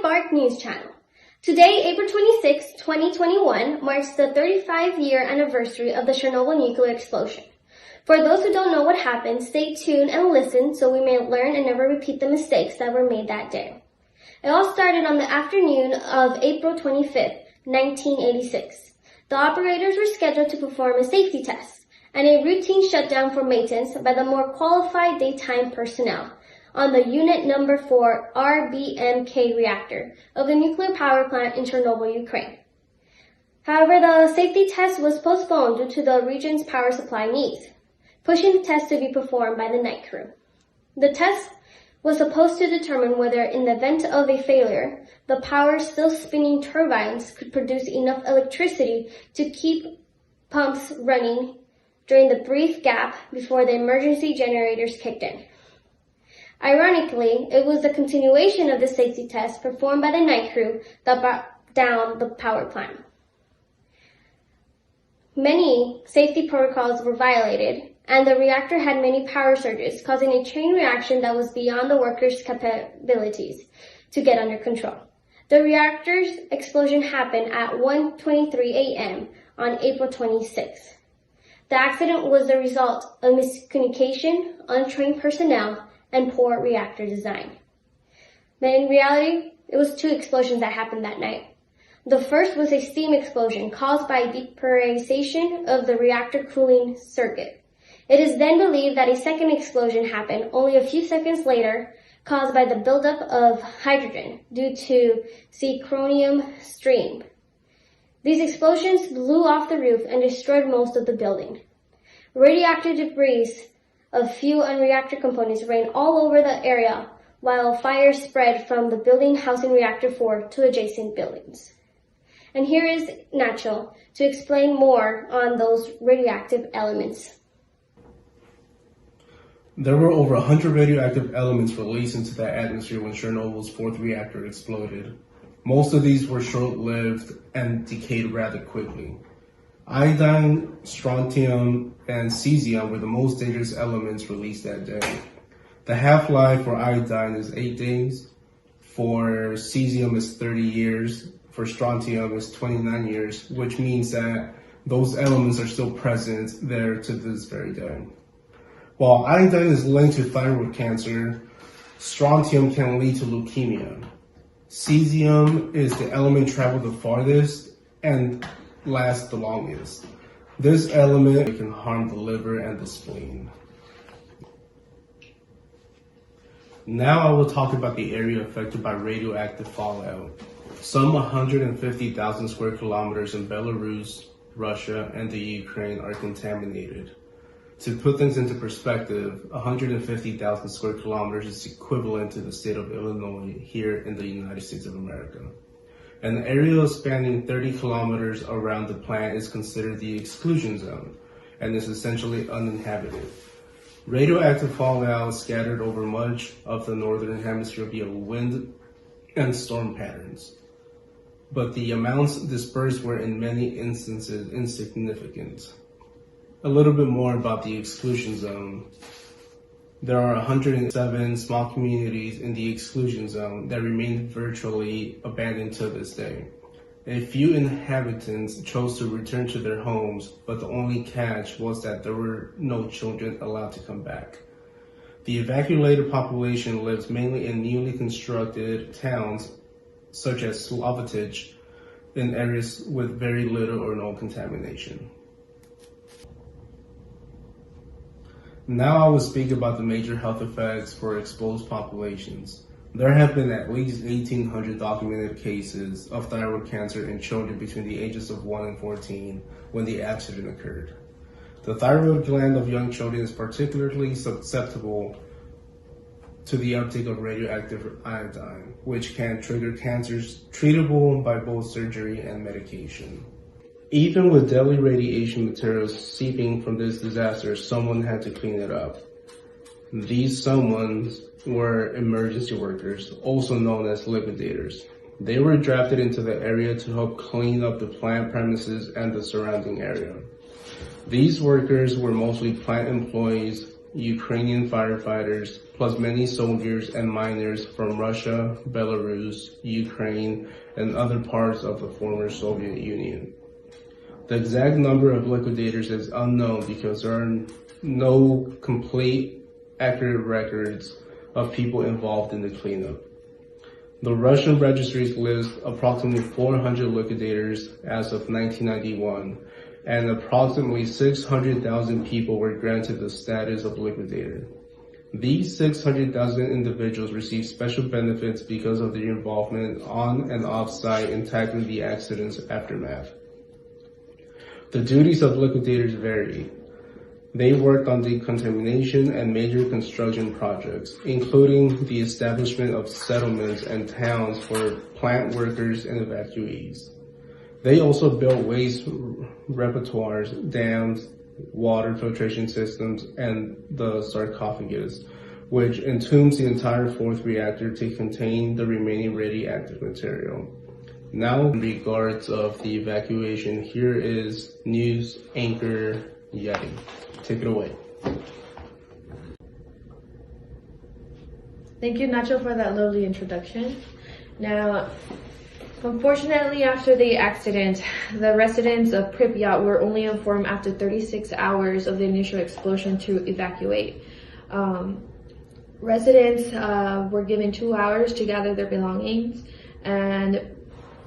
Spark News Channel. Today, April 26, 2021, marks the 35-year anniversary of the Chernobyl nuclear explosion. For those who don't know what happened, stay tuned and listen so we may learn and never repeat the mistakes that were made that day. It all started on the afternoon of April 25, 1986. The operators were scheduled to perform a safety test and a routine shutdown for maintenance by the more qualified daytime personnel on the Unit Number 4 RBMK reactor of the nuclear power plant in Chernobyl, Ukraine. However, the safety test was postponed due to the region's power supply needs, pushing the test to be performed by the night crew. The test was supposed to determine whether, in the event of a failure, the power still spinning turbines could produce enough electricity to keep pumps running during the brief gap before the emergency generators kicked in. Ironically, it was the continuation of the safety test performed by the night crew that brought down the power plant. Many safety protocols were violated, and the reactor had many power surges, causing a chain reaction that was beyond the workers' capabilities to get under control. The reactor's explosion happened at 1:23 a.m. on April 26. The accident was the result of miscommunication, untrained personnel, and poor reactor design. But in reality, it was two explosions that happened that night. The first was a steam explosion caused by depressurization of the reactor cooling circuit. It is then believed that a second explosion happened only a few seconds later, caused by the buildup of hydrogen due to zirconium stream. These explosions blew off the roof and destroyed most of the building. Radioactive debris of fuel and reactor components rained all over the area, while fire spread from the building housing Reactor 4 to adjacent buildings. And here is Nacho to explain more on those radioactive elements. There were over 100 radioactive elements released into the atmosphere when Chernobyl's fourth reactor exploded. Most of these were short-lived and decayed rather quickly. Iodine, strontium, and cesium were the most dangerous elements released that day. The half-life for iodine is 8 days, for cesium is 30 years, for strontium is 29 years, which means that those elements are still present there to this very day. While iodine is linked to thyroid cancer, strontium can lead to leukemia. Cesium is the element traveled the farthest and lasts the longest. This element can harm the liver and the spleen. Now I will talk about the area affected by radioactive fallout. Some 150,000 square kilometers in Belarus, Russia, and the Ukraine are contaminated. To put things into perspective, 150,000 square kilometers is equivalent to the state of Illinois here in the United States of America. An area spanning 30 kilometers around the plant is considered the exclusion zone and is essentially uninhabited. Radioactive fallout scattered over much of the northern hemisphere via wind and storm patterns, but the amounts dispersed were in many instances insignificant. A little bit more about the exclusion zone. There are 107 small communities in the exclusion zone that remain virtually abandoned to this day. A few inhabitants chose to return to their homes, but the only catch was that there were no children allowed to come back. The evacuated population lives mainly in newly constructed towns, such as Slovatich, in areas with very little or no contamination. Now I will speak about the major health effects for exposed populations. There have been at least 1,800 documented cases of thyroid cancer in children between the ages of 1 and 14 when the accident occurred. The thyroid gland of young children is particularly susceptible to the uptake of radioactive iodine, which can trigger cancers treatable by both surgery and medication. Even with deadly radiation materials seeping from this disaster, someone had to clean it up. These someones were emergency workers, also known as liquidators. They were drafted into the area to help clean up the plant premises and the surrounding area. These workers were mostly plant employees Ukrainian firefighters, plus many soldiers and miners from Russia, Belarus, Ukraine, and other parts of the former Soviet Union. The exact number of liquidators is unknown because there are no complete, accurate records of people involved in the cleanup. The Russian registries list approximately 400 liquidators as of 1991, and approximately 600,000 people were granted the status of liquidator. These 600,000 individuals received special benefits because of their involvement on and off-site in tackling the accident's aftermath. The duties of liquidators vary. They worked on decontamination and major construction projects, including the establishment of settlements and towns for plant workers and evacuees. They also built waste repertoires, dams, water filtration systems, and the sarcophagus, which entombs the entire fourth reactor to contain the remaining radioactive material. Now, in regards of the evacuation, here is news anchor Yeti. Take it away. Thank you, Nacho, for that lovely introduction. Now, unfortunately, after the accident, the residents of Pripyat were only informed after 36 hours of the initial explosion to evacuate. Residents were given 2 hours to gather their belongings, and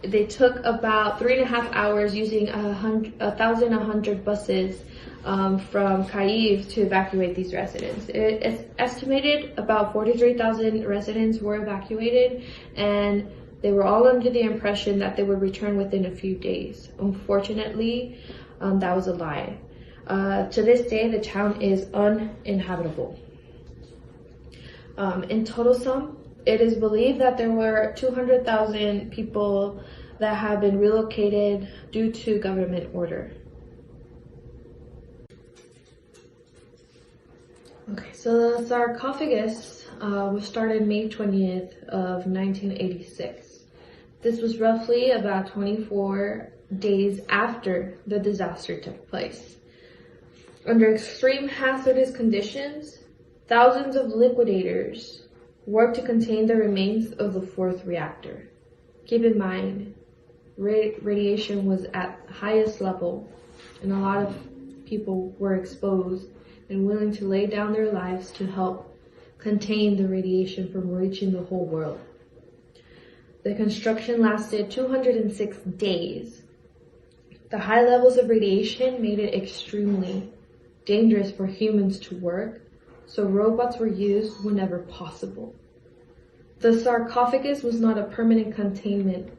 they took about 3.5 hours using 1,100 buses from Kyiv to evacuate these residents. It's estimated about 43,000 residents were evacuated, and they were all under the impression that they would return within a few days. Unfortunately, that was a lie. To this day, the town is uninhabitable. In total sum, it is believed that there were 200,000 people that have been relocated due to government order. Okay, so the sarcophagus was started May 20th of 1986. This was roughly about 24 days after the disaster took place. Under extreme hazardous conditions, thousands of liquidators worked to contain the remains of the fourth reactor. Keep in mind, radiation was at highest level, and a lot of people were exposed and willing to lay down their lives to help contain the radiation from reaching the whole world. The construction lasted 206 days. The high levels of radiation made it extremely dangerous for humans to work, so robots were used whenever possible. The sarcophagus was not a permanent containment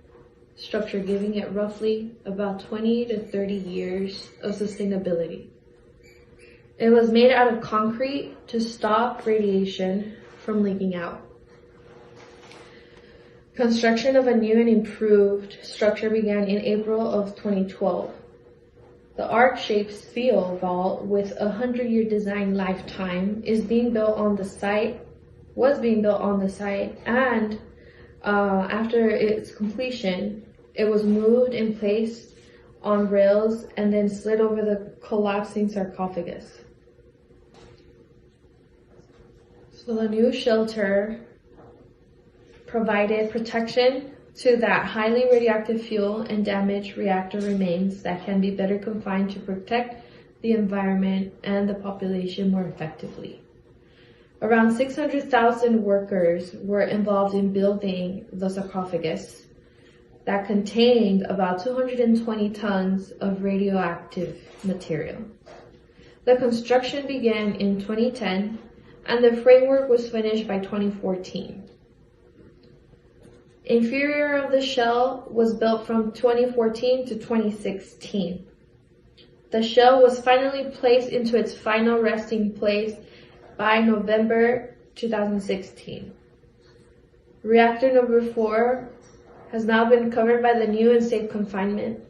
structure, giving it roughly about 20 to 30 years of sustainability. It was made out of concrete to stop radiation from leaking out. Construction of a new and improved structure began in April of 2012. The arc-shaped steel vault with a 100-year design lifetime was being built on the site, and after its completion, it was moved and placed on rails and then slid over the collapsing sarcophagus. So the new shelter provided protection to that highly radioactive fuel and damaged reactor remains that can be better confined to protect the environment and the population more effectively. Around 600,000 workers were involved in building the sarcophagus that contained about 220 tons of radioactive material. The construction began in 2010, and the framework was finished by 2014. Inferior of the shell was built from 2014 to 2016. The shell was finally placed into its final resting place by November 2016. Reactor number 4 has now been covered by the new and safe confinement.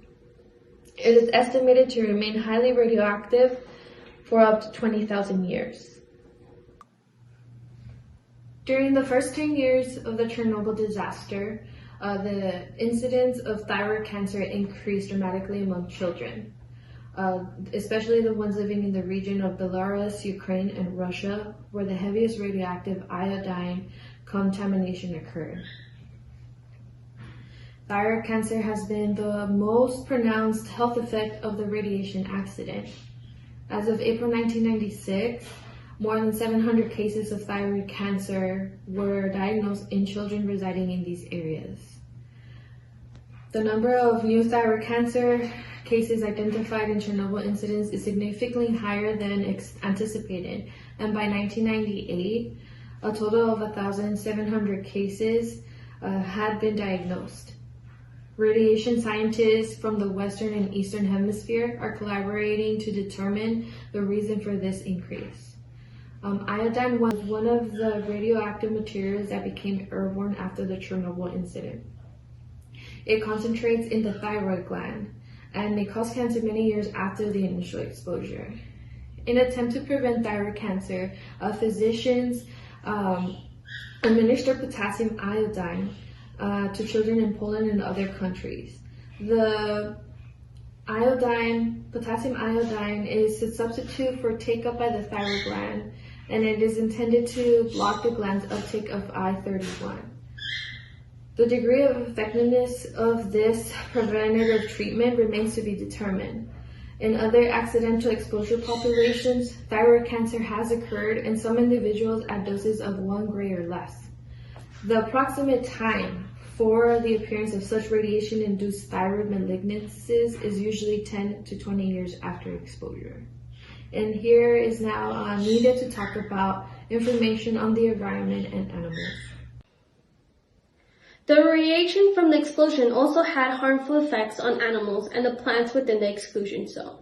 It is estimated to remain highly radioactive for up to 20,000 years. During the first 10 years of the Chernobyl disaster, the incidence of thyroid cancer increased dramatically among children. especially the ones living in the region of Belarus, Ukraine, and Russia, where the heaviest radioactive iodine contamination occurred. Thyroid cancer has been the most pronounced health effect of the radiation accident. As of April 1996, more than 700 cases of thyroid cancer were diagnosed in children residing in these areas. The number of new thyroid cancer cases identified in Chernobyl incidents is significantly higher than anticipated, and by 1998, a total of 1,700 cases had been diagnosed. Radiation scientists from the Western and Eastern Hemisphere are collaborating to determine the reason for this increase. Iodine was one of the radioactive materials that became airborne after the Chernobyl incident. It concentrates in the thyroid gland, and may cause cancer many years after the initial exposure. In an attempt to prevent thyroid cancer, physicians administer potassium iodine to children in Poland and other countries. The potassium iodine is a substitute for take-up by the thyroid gland, and it is intended to block the gland's uptake of I-31. The degree of effectiveness of this preventative treatment remains to be determined. In other accidental exposure populations, thyroid cancer has occurred in some individuals at doses of 1 gray or less. The approximate time for the appearance of such radiation-induced thyroid malignancies is usually 10 to 20 years after exposure. And here is now needed to talk about information on the environment and animals. The radiation from the explosion also had harmful effects on animals and the plants within the exclusion zone.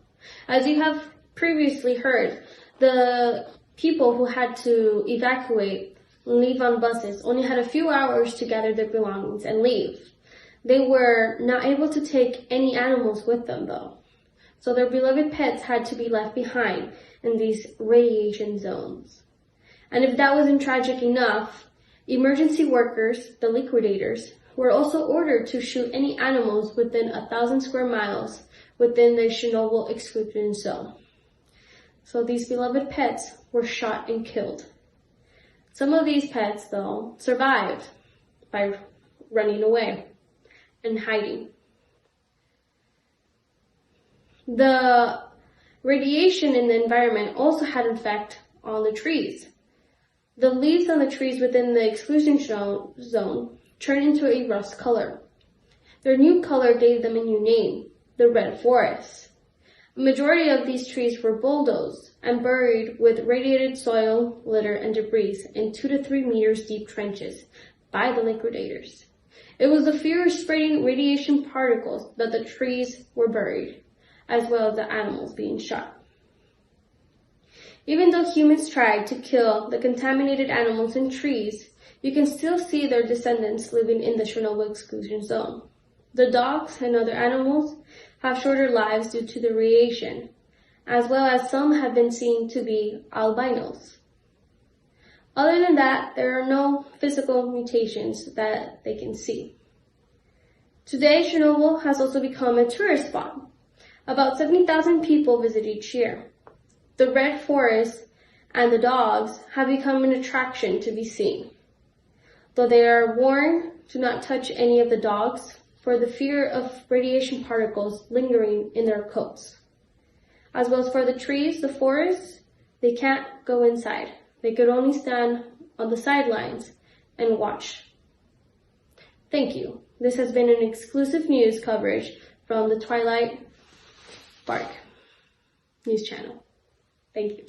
As you have previously heard, the people who had to evacuate and leave on buses only had a few hours to gather their belongings and leave. They were not able to take any animals with them though, so their beloved pets had to be left behind in these radiation zones. And if that wasn't tragic enough, emergency workers, the liquidators, were also ordered to shoot any animals within 1,000 square miles within the Chernobyl exclusion zone. So these beloved pets were shot and killed. Some of these pets, though, survived by running away and hiding. The radiation in the environment also had an effect on the trees. The leaves on the trees within the exclusion zone turned into a rust color. Their new color gave them a new name, the red forest. A majority of these trees were bulldozed and buried with radiated soil, litter, and debris in 2 to 3 meters deep trenches by the liquidators. It was the fear of spreading radiation particles that the trees were buried, as well as the animals being shot. Even though humans tried to kill the contaminated animals and trees, you can still see their descendants living in the Chernobyl exclusion zone. The dogs and other animals have shorter lives due to the radiation, as well as some have been seen to be albinos. Other than that, there are no physical mutations that they can see. Today, Chernobyl has also become a tourist spot. About 70,000 people visit each year. The red forest and the dogs have become an attraction to be seen, though they are warned to not touch any of the dogs for the fear of radiation particles lingering in their coats. As well as for the trees, the forests, they can't go inside. They could only stand on the sidelines and watch. Thank you. This has been an exclusive news coverage from the Twilight Bark News Channel. Thank you.